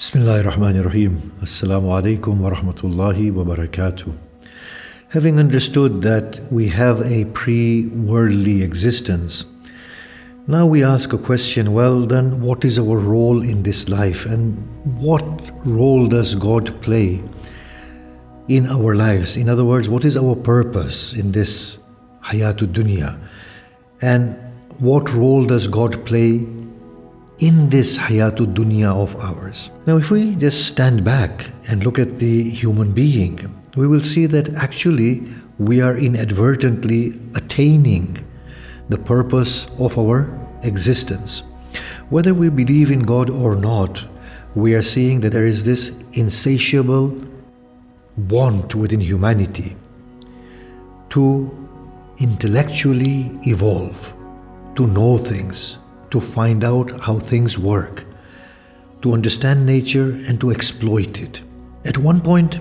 Bismillahir Rahmanir Rahim. Assalamu alaikum wa rahmatullahi wa barakatuh. Having understood that we have a pre-worldly existence, now we ask a question, well then, what is our role in this life and what role does God play in our lives? In other words, what is our purpose in this Hayatud Dunya? And what role does God play in this Hayatud Dunya of ours? Now, if we just stand back and look at the human being, we will see that actually we are inadvertently attaining the purpose of our existence. Whether we believe in God or not, we are seeing that there is this insatiable want within humanity to intellectually evolve, to know things, to find out how things work, to understand nature and to exploit it. At one point,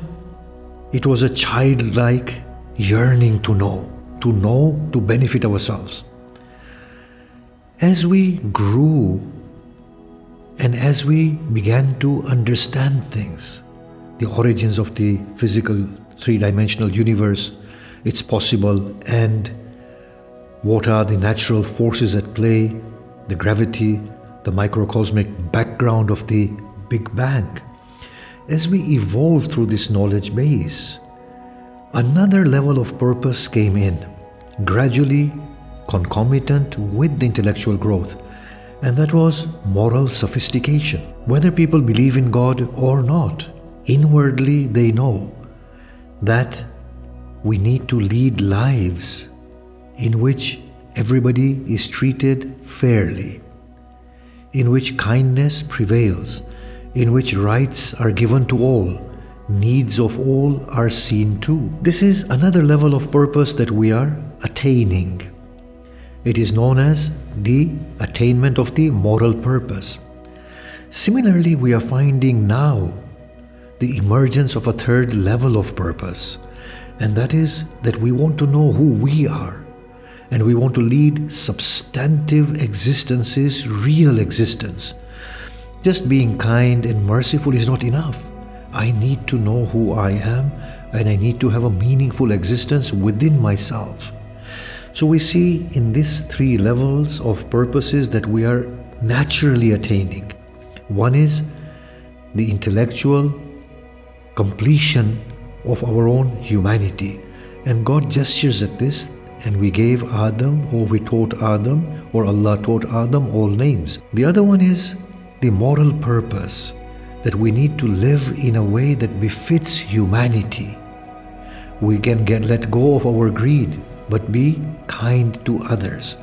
it was a childlike yearning to know, to benefit ourselves. As we grew and as we began to understand things, the origins of the physical three-dimensional universe, its possible and what are the natural forces at play, the gravity, the microcosmic background of the Big Bang. As we evolved through this knowledge base, another level of purpose came in, gradually concomitant with the intellectual growth, and that was moral sophistication. Whether people believe in God or not, inwardly they know that we need to lead lives in which everybody is treated fairly, in which kindness prevails, in which rights are given to all, needs of all are seen to. This is another level of purpose that we are attaining. It is known as the attainment of the moral purpose. Similarly, we are finding now the emergence of a third level of purpose, and that is that we want to know who we are, and we want to lead substantive existences, real existence. Just being kind and merciful is not enough. I need to know who I am, and I need to have a meaningful existence within myself. So we see in these three levels of purposes that we are naturally attaining. One is the intellectual completion of our own humanity. And God gestures at this, and we gave Adam, or we taught Adam, or Allah taught Adam all names. The other one is the moral purpose, that we need to live in a way that befits humanity. We can let go of our greed, but be kind to others.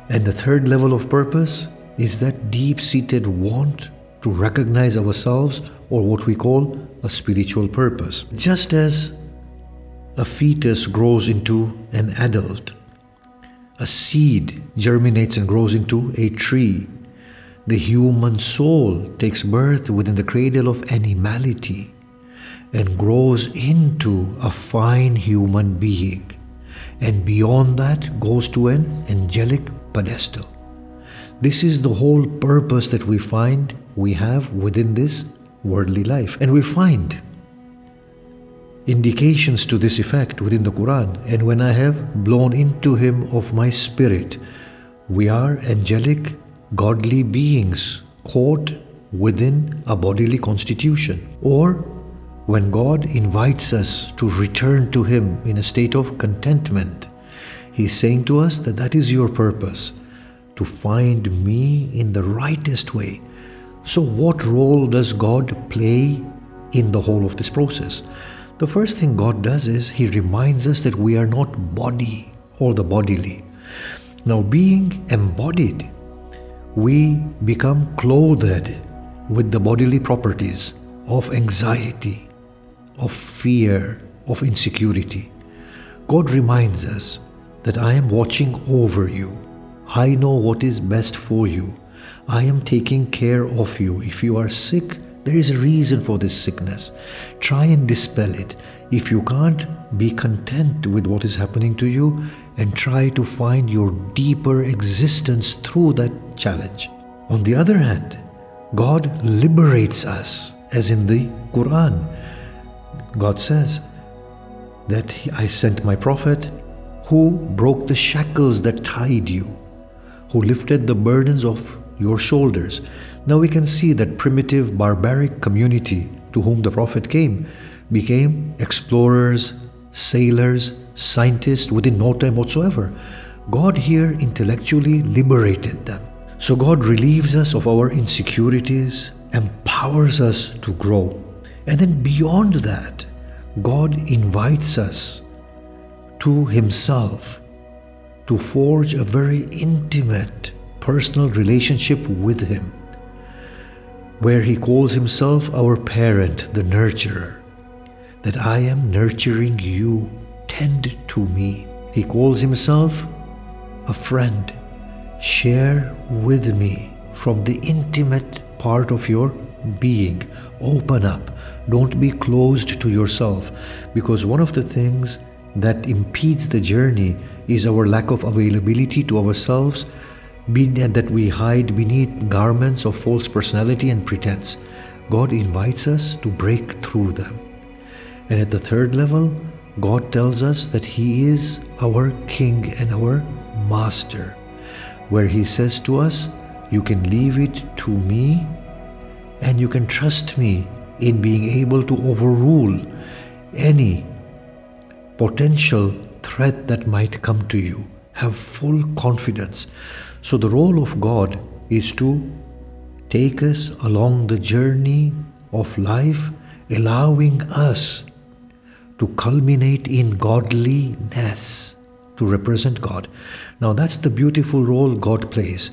And the third level of purpose is that deep-seated want to recognize ourselves, or what we call a spiritual purpose. Just as a fetus grows into an adult, a seed germinates and grows into a tree, the human soul takes birth within the cradle of animality and grows into a fine human being, and beyond that goes to an angelic pedestal. This is the whole purpose that we have within this worldly life. And we find indications to this effect within the Quran. And when I have blown into him of my spirit, we are angelic, godly beings caught within a bodily constitution. Or when God invites us to return to him in a state of contentment, he's saying to us that is your purpose, to find me in the rightest way. So what role does God play in the whole of this process? The first thing God does is he reminds us that we are not body or the bodily. Now, being embodied, we become clothed with the bodily properties of anxiety, of fear, of insecurity. God reminds us that I am watching over you. I know what is best for you. I am taking care of you. If you are sick, there is a reason for this sickness. Try and dispel it. If you can't, be content with what is happening to you and try to find your deeper existence through that challenge. On the other hand, God liberates us, as in the Quran. God says that I sent my prophet who broke the shackles that tied you, who lifted the burdens of your shoulders. Now we can see that primitive barbaric community to whom the prophet came became explorers, sailors, scientists within no time whatsoever. God here intellectually liberated them. So God relieves us of our insecurities, empowers us to grow. And then beyond that, God invites us to Himself to forge a very intimate personal relationship with Him, where He calls Himself our parent, the nurturer, that I am nurturing you, tend to me. He calls Himself a friend, share with me from the intimate part of your being. Open up, don't be closed to yourself, because one of the things that impedes the journey is our lack of availability to ourselves, that we hide beneath garments of false personality and pretense. God invites us to break through them. And at the third level, God tells us that He is our King and our Master, where He says to us, you can leave it to me and you can trust me in being able to overrule any potential threat that might come to you. Have full confidence. So the role of God is to take us along the journey of life, allowing us to culminate in godliness, to represent God. Now that's the beautiful role God plays.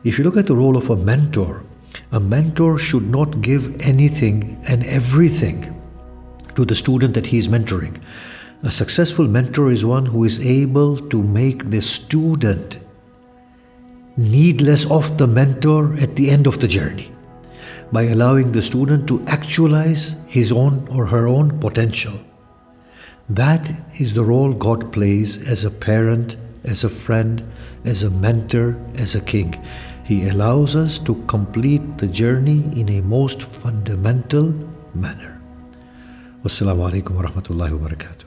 If you look at the role of a mentor should not give anything and everything to the student that he is mentoring. A successful mentor is one who is able to make the student need less of the mentor at the end of the journey, by allowing the student to actualize his own or her own potential. That is the role God plays as a parent, as a friend, as a mentor, as a king. He allows us to complete the journey in a most fundamental manner. Wassalamu alaikum wa rahmatullahi wa barakatuh.